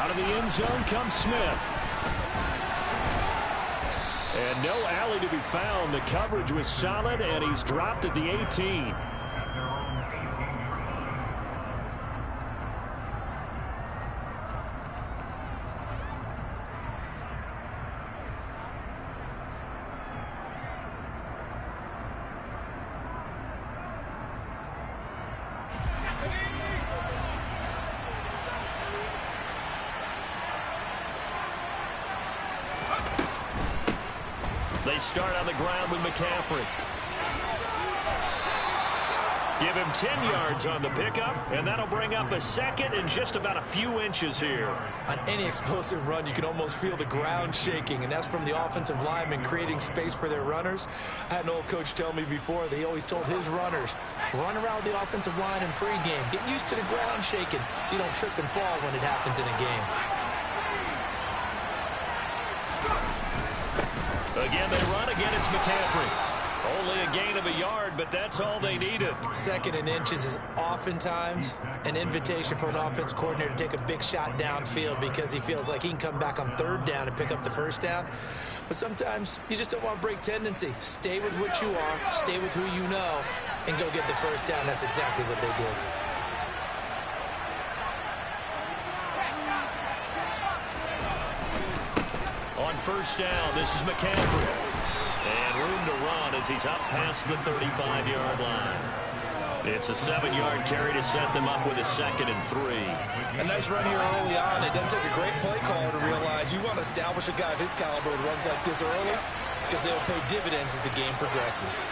Out of the end zone comes Smith. And no alley to be found. The coverage was solid, and he's dropped at the 18. They start on the ground with McCaffrey. Give him 10 yards on the pickup, and that'll bring up a second and just about a few inches here. On any explosive run, you can almost feel the ground shaking, and that's from the offensive linemen creating space for their runners. I had an old coach tell me before, they always told his runners, run around the offensive line in pregame. Get used to the ground shaking so you don't trip and fall when it happens in a game. Again, they run. Again, it's McCaffrey. Only a gain of a yard, but that's all they needed. Second and inches is oftentimes an invitation for an offense coordinator to take a big shot downfield because he feels like he can come back on third down and pick up the first down. But sometimes you just don't want to break tendency. Stay with what you are, stay with who you know, and go get the first down. That's exactly what they did. On first down, this is McCaffrey. And room to run as he's up past the 35-yard line. It's a 7-yard carry to set them up with a 2nd and 3. A nice run here early on. It doesn't take a great play caller to realize you want to establish a guy of his caliber with runs like this early because they'll pay dividends as the game progresses.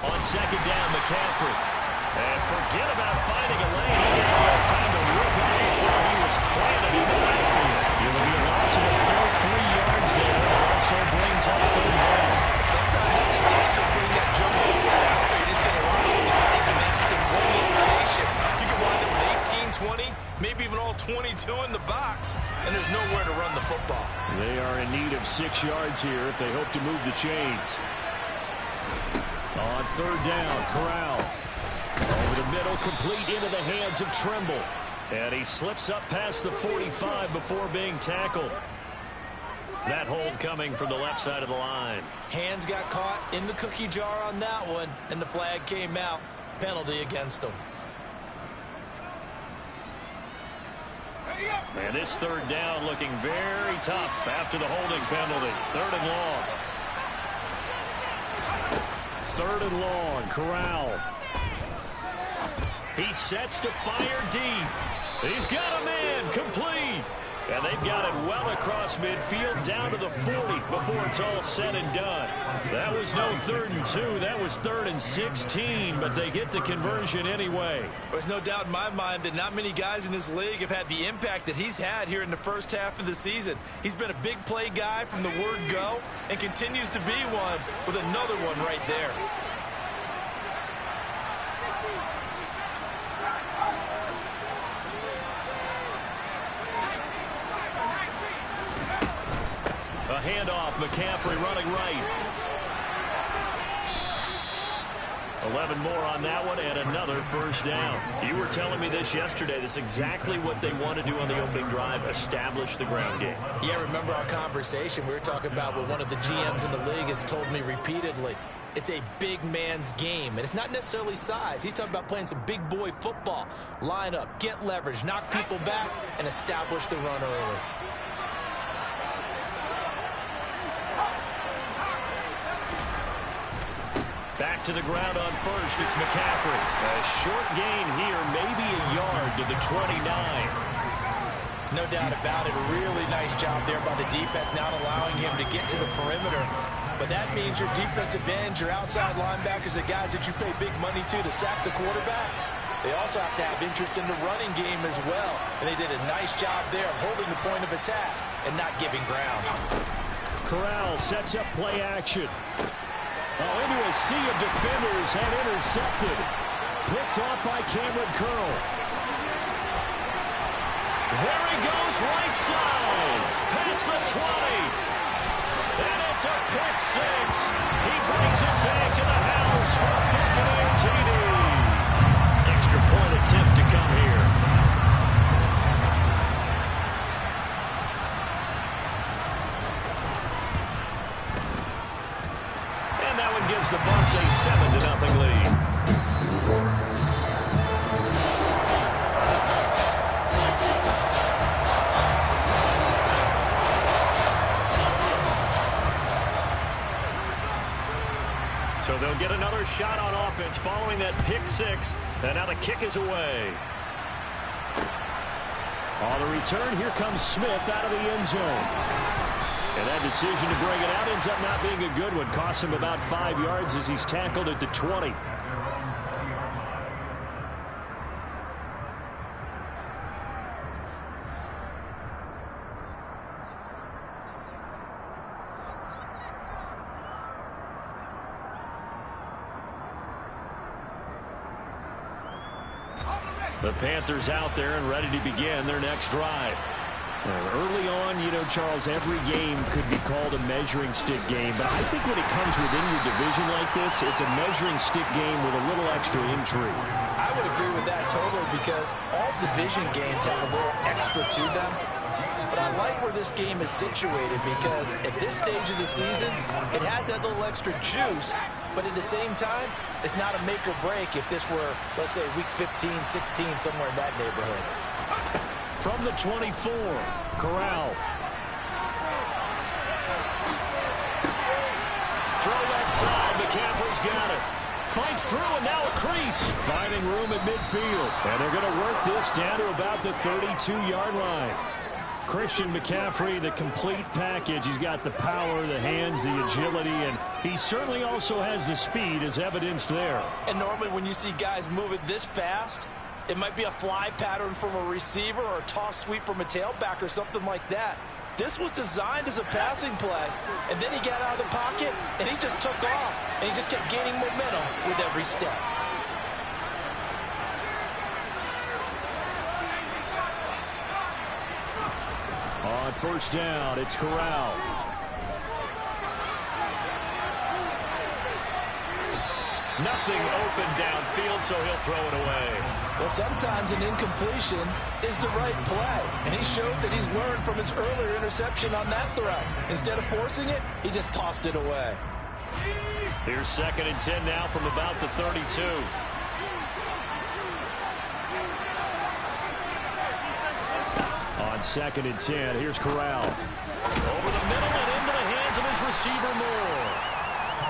On second down, McCaffrey. And forget about finding a lane. He didn't have time to look at it before he was planted in the backfield. It'll be a loss of a full 3 yards there. It also brings up third down. Sometimes it's a danger putting that jumbo set out there. You just get a lot of bodies massed in one location. You can wind up with 18, 20, maybe even all 22 in the box, and there's nowhere to run the football. They are in need of 6 yards here if they hope to move the chains. On third down, Corral. Over the middle, complete into the hands of Trimble. And he slips up past the 45 before being tackled. That hold coming from the left side of the line. Hands got caught in the cookie jar on that one, and the flag came out. Penalty against him. And this third down looking very tough after the holding penalty. 3rd and long. 3rd and long, Corral. He sets to fire deep. He's got a man, complete. And they've got it well across midfield down to the 40 before it's all said and done. That was no 3rd and 2. That was 3rd and 16, but they get the conversion anyway. There's no doubt in my mind that not many guys in this league have had the impact that he's had here in the first half of the season. He's been a big play guy from the word go and continues to be one with another one right there. A handoff, McCaffrey running right. 11 more on that one and another first down. You were telling me this yesterday. This is exactly what they want to do on the opening drive, establish the ground game. Yeah, remember our conversation. We were talking about what one of the GMs in the league has told me repeatedly. It's a big man's game, and it's not necessarily size. He's talking about playing some big boy football. Line up, get leverage, knock people back, and establish the run early. Back to the ground on first. It's McCaffrey. A short gain here, maybe a yard to the 29. No doubt about it. A really nice job there by the defense, not allowing him to get to the perimeter. But that means your defensive ends, your outside linebackers, the guys that you pay big money to sack the quarterback, they also have to have interest in the running game as well. And they did a nice job there of holding the point of attack and not giving ground. Corral sets up play action. Into a sea of defenders and intercepted. Picked off by Cameron Curl. There he goes, right side. Past the 20. And it's a pick six. He brings it back to the house for Buccaneer on offense following that pick six. And now the kick is away. On the return, here comes Smith out of the end zone. And that decision to bring it out ends up not being a good one. Costs him about 5 yards as he's tackled at the 20. The Panthers out there and ready to begin their next drive. Early on, you know, Charles, every game could be called a measuring stick game. But I think when it comes within your division like this, it's a measuring stick game with a little extra intrigue. I would agree with that totally because all division games have a little extra to them. But I like where this game is situated because at this stage of the season, it has that little extra juice. But at the same time, it's not a make or break if this were, let's say, week 15, 16, somewhere in that neighborhood. From the 24, Corral. Throw that side. McCaffrey's got it. Fights through, and now a crease. Finding room at midfield. And they're going to work this down to about the 32-yard line. Christian McCaffrey, the complete package. He's got the power, the hands, the agility, and he certainly also has the speed as evidenced there. And normally when you see guys moving this fast, it might be a fly pattern from a receiver or a toss sweep from a tailback or something like that. This was designed as a passing play, and then he got out of the pocket, and he just took off, and he just kept gaining momentum with every step. On first down, it's Corral. Nothing open downfield, so he'll throw it away. Well, sometimes an incompletion is the right play, and he showed that he's learned from his earlier interception on that throw. Instead of forcing it, he just tossed it away. Here's 2nd and 10 now from about the 32. On 2nd and 10, here's Corral. Over the middle and into the hands of his receiver Moore.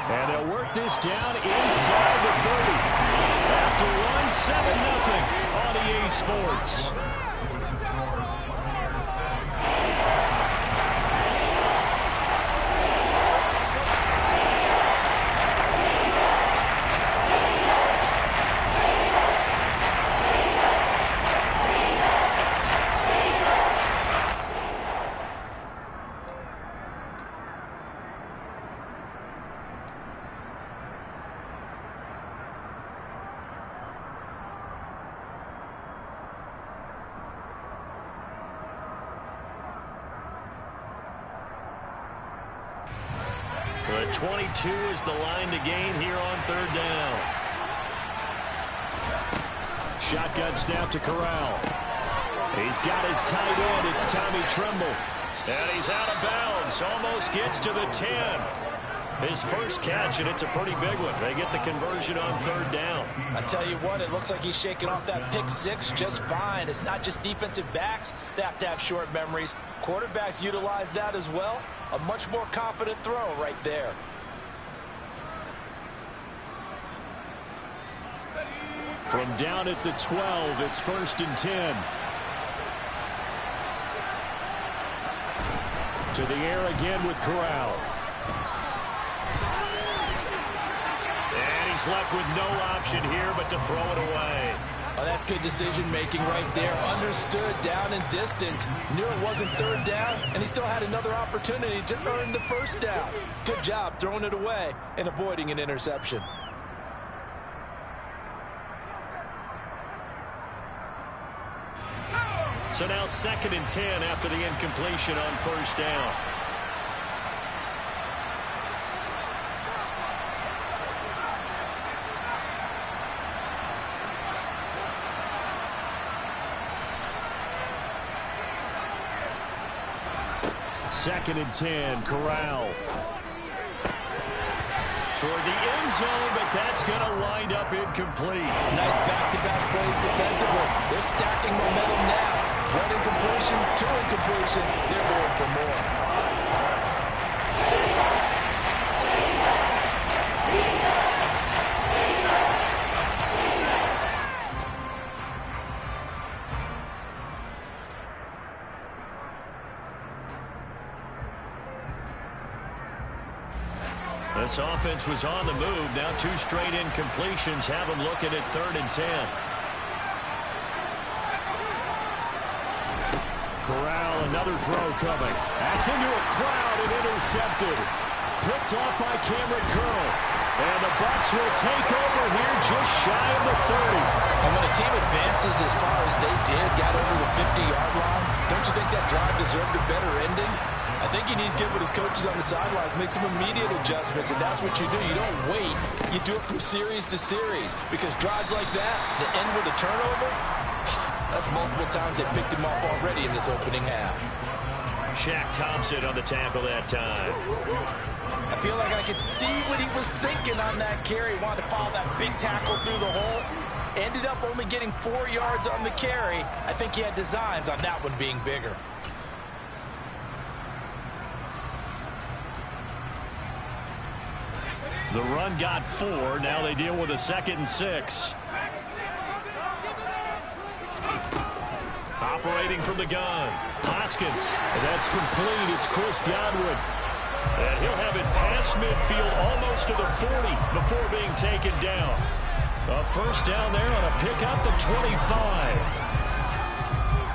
And they'll work this down inside the 30. After one, 7-0 on EA Sports. The 22 is the line to gain here on 3rd down. Shotgun snap to Corral. He's got his tight end. It's Tommy Tremble. And he's out of bounds. Almost gets to the 10. His first catch, and it's a pretty big one. They get the conversion on 3rd down. I tell you what, it looks like he's shaking off that pick six just fine. It's not just defensive backs that have to have short memories. Quarterbacks utilize that as well. A much more confident throw right there. From down at the 12, it's 1st and 10. To the air again with Corral. And he's left with no option here but to throw it away. Oh, that's good decision-making right there. Understood down and distance. Knew it wasn't 3rd down, and he still had another opportunity to earn the 1st down. Good job throwing it away and avoiding an interception. So now 2nd and 10 after the incompletion on 1st down. Second and 10, Corral. Toward the end zone, but that's going to wind up incomplete. Nice back-to-back plays defensively. They're stacking momentum now. One incompletion, 2 incompletion. They're going for more. This offense was on the move. Now 2 straight incompletions have them looking at 3rd and 10. Corral, another throw coming. That's into a crowd and intercepted. Picked off by Cameron Curl. And the Bucs will take over here just shy of the 30. And when a team advances as far as they did, got over the 50-yard line, don't you think that drive deserved a better ending? I think he needs to get with his coaches on the sidelines, make some immediate adjustments, and that's what you do. You don't wait. You do it from series to series, because drives like that, the end with a turnover, that's multiple times they picked him off already in this opening half. Shaq Thompson on the tackle that time. I feel like I could see what he was thinking on that carry. Wanted to follow that big tackle through the hole. Ended up only getting 4 yards on the carry. I think he had designs on that one being bigger. The run got 4. Now they deal with a 2nd and 6. Operating from the gun. Hoskins. That's complete. It's Chris Godwin. And he'll have it past midfield almost to the 40 before being taken down. A first down there on a pickup at 25.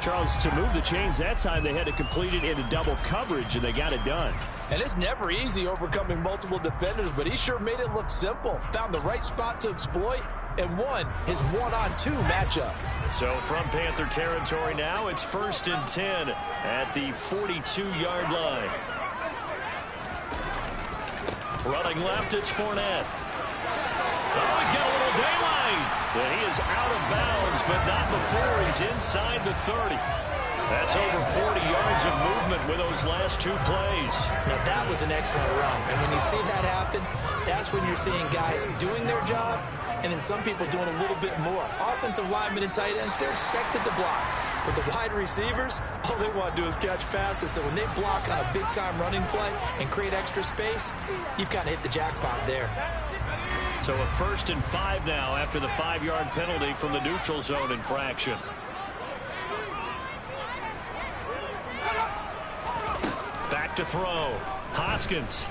Charles, to move the chains that time, they had to complete it into double coverage, and they got it done. And it's never easy overcoming multiple defenders, but he sure made it look simple. Found the right spot to exploit and won his 1-on-2 matchup. So from Panther territory now, it's 1st and 10 at the 42-yard line. Running left, it's Fournette. Oh, he's got a little daylight. And he is out of bounds, but not before he's inside the 30. That's over 40 yards of movement with those last 2 plays. Now, that was an excellent run. And when you see that happen, that's when you're seeing guys doing their job and then some people doing a little bit more. Offensive linemen and tight ends, they're expected to block. But the wide receivers, all they want to do is catch passes. So when they block on a big-time running play and create extra space, you've kind of hit the jackpot there. So a 1st and 5 now after the 5-yard penalty from the neutral zone infraction. Back to throw. Hoskins.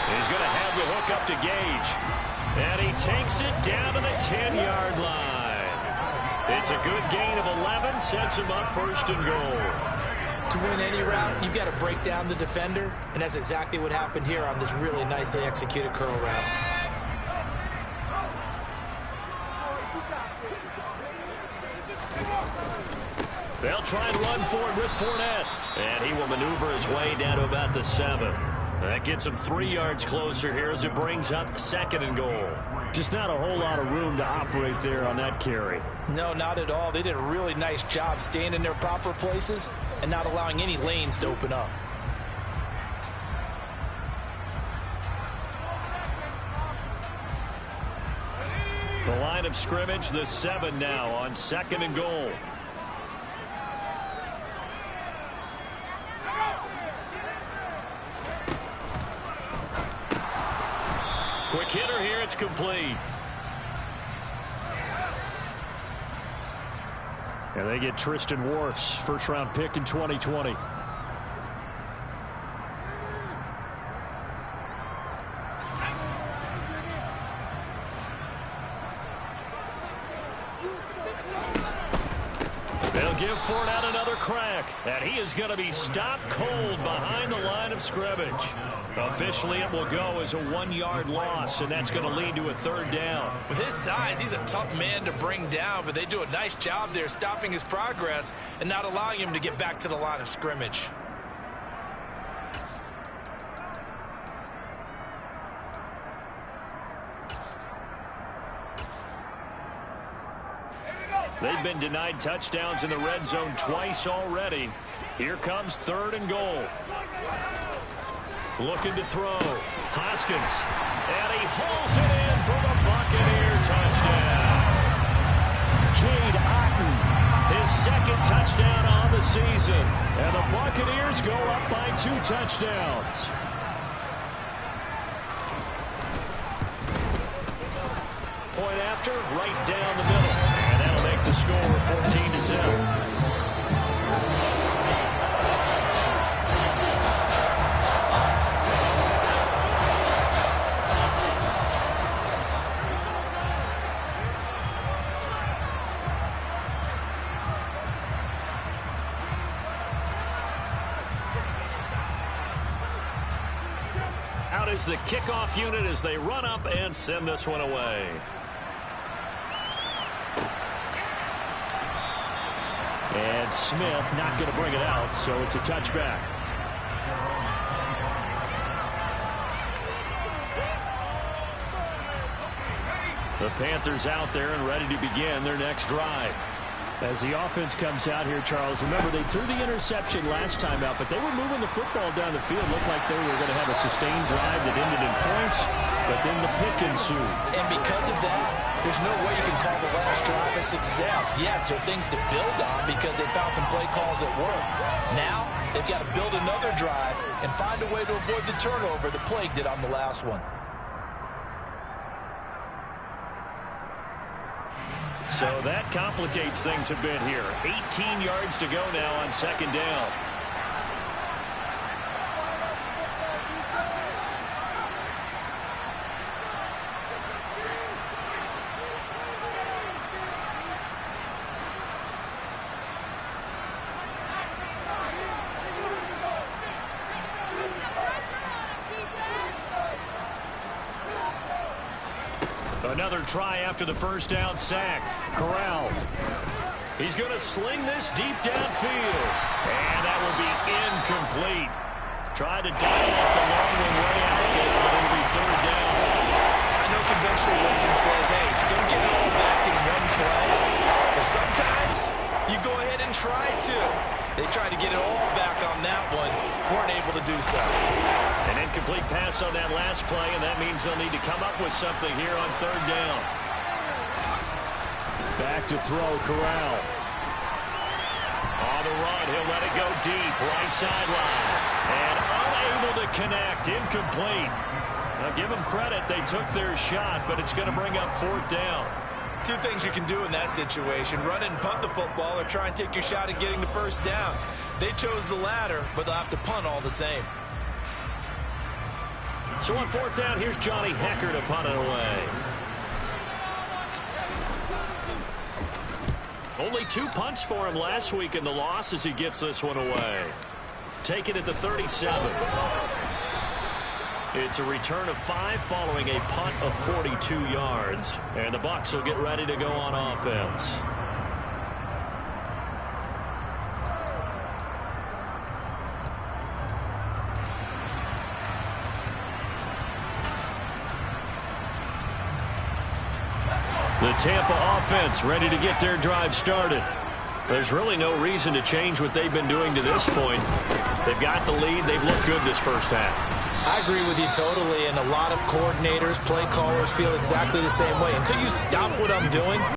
He's going to have the hook up to Gage. And he takes it down to the 10-yard line. It's a good gain of 11, sets him up 1st and goal. To win any route, you've got to break down the defender, and that's exactly what happened here on this really nicely executed curl route. They'll try and run for it with Fournette. And he will maneuver his way down to about the 7. That gets him 3 yards closer here as it brings up 2nd and goal. Just not a whole lot of room to operate there on that carry. No, not at all. They did a really nice job staying in their proper places and not allowing any lanes to open up. The line of scrimmage, the 7 now on 2nd and goal. Quick hitter here, it's complete. And they get Tristan Wirfs, 1st-round pick in 2020. They'll give Fournette another crack, and he is going to be stopped cold behind the line of scrimmage. Officially, it will go as a 1-yard loss, and that's going to lead to a 3rd down. With his size, he's a tough man to bring down, but they do a nice job there stopping his progress and not allowing him to get back to the line of scrimmage. They've been denied touchdowns in the red zone twice already. Here comes 3rd and goal. Looking to throw. Hoskins. And he hauls it in for the Buccaneer touchdown. Cade Otton, his 2nd touchdown on the season. And the Buccaneers go up by 2 touchdowns. Point after, right down the middle. And that'll make the score 14-0. is the kickoff unit as they run up and send this one away. And Smith not going to bring it out, so it's a touchback. The Panthers out there and ready to begin their next drive. As the offense comes out here, Charles, remember they threw the interception last time out, but they were moving the football down the field. Looked like they were going to have a sustained drive that ended in points, but then the pick ensued. And because of that, there's no way you can call the last drive a success. Yes, there are things to build on because they found some play calls that work. Now, they've got to build another drive and find a way to avoid the turnover the plague did on the last one. So that complicates things a bit here. 18 yards to go now on second down. Another try after the first down sack. Corral. He's going to sling this deep downfield. And that will be incomplete. Tried to dial off the long one way out there, but it'll be third down. I know conventional wisdom says, hey, don't get it all back in one play. But sometimes you go ahead and try to. They tried to get it all back on that one. Weren't able to do so. An incomplete pass on that last play, and that means they'll need to come up with something here on third down. Back to throw, Corral. On the run, he'll let it go deep, right sideline. And unable to connect, incomplete. Now give them credit, they took their shot, but it's going to bring up fourth down. Two things you can do in that situation: run it and punt the football, or try and take your shot at getting the first down. They chose the latter, but they'll have to punt all the same. So on fourth down, here's Johnny Hecker to punt it away. Only 2 punts for him last week in the loss as he gets this one away. Take it at the 37. It's a return of 5 following a punt of 42 yards. And the Bucs will get ready to go on offense. The Tampa offense ready to get their drive started. There's really no reason to change what they've been doing to this point. They've got the lead. They've looked good this first half. I agree with you totally, and a lot of coordinators, play callers feel exactly the same way. Until you stop what I'm doing,